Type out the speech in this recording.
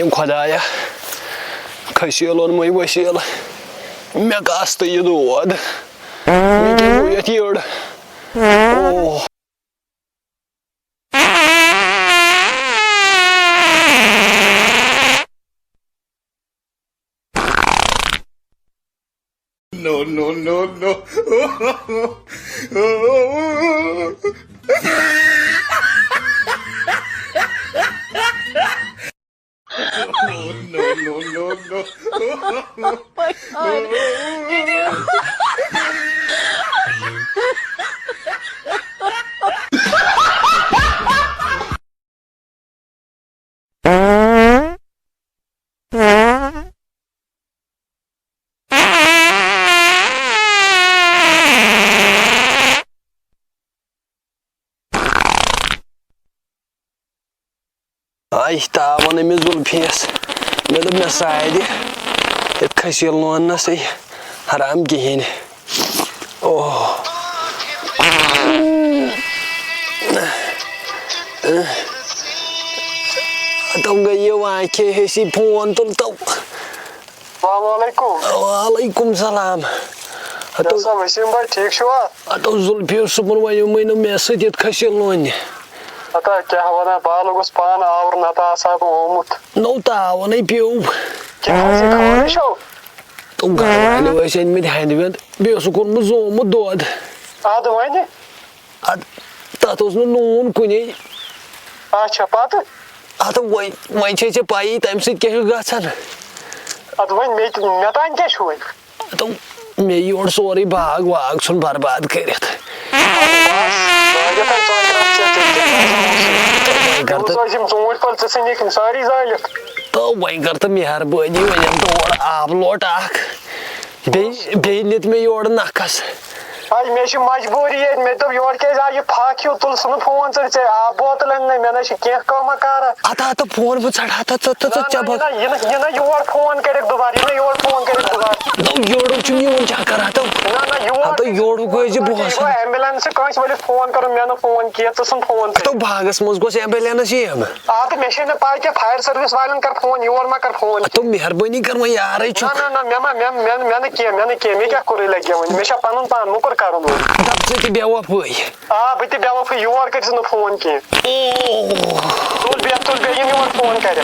Kariim Khodaya Kashilon my Washil Megasta Yudod Make it oh. No, no, no, no. No, no, no, no. Oh my God. Did you? Ay tavan emizul piyas Medum nasaydi Et kashilon nasi Haram gihin Oh Tông gaya wa ke hesi phone tul tau Assalamualaikum. Waalaikum salam Atau Wasim bhai ठीक छो Atau Zulfir subur wa yumainu message et kashilon Ata क्या हवाना बाल उस पान our नता साब ओमुत No tavan ei piu क्या हसी खवाने show Tông gaya wa sen mit handivent Bios kun muzo mudod आद वही Tatos no noon kuni अच्छा पात Ata wai che pai time sit ke gasan आद वही मैं तो क्या छो Atau me yor sorry bag wag sun barbad keret ये तो Wasim जोड़ पर से निकल सारी जायले तो वही करते मिहार बोझी वजन तो और आप लोट आक बेनित में योड़ नाकस आज मैं शी मजबूरी है मैं तो योड़ के जा ये फाकियो तुल सुन फोन से आ बोतल नहीं मैंने शी क्या काम करा आता तो फोन पे चढ़ा था तो चबक ये ना योड़ फोन करे दोबारा ये योड़ फोन करे दोबारा तो योड़ चुनी उन जा करा तो ना योड़ तो योड़ को जे बहुत एम्बुलेंस से कौन वाले फोन करो मैंने फोन किया तो सुन फोन तो भागस मुझको से एम्बुलेंस ही हम आ तो मशीन में पाई के फायर सर्विस वालों कर फोन योर मा कर फोन तो मेहरबानी कर मैं यार ही चुप ना मैंने किया मैं क्या करे लग गया मैं शा पान पान मुकर करूं तब से बेवा हुई बति बेवा फु योर कर फोन किया तुल बे ये योर फोन करे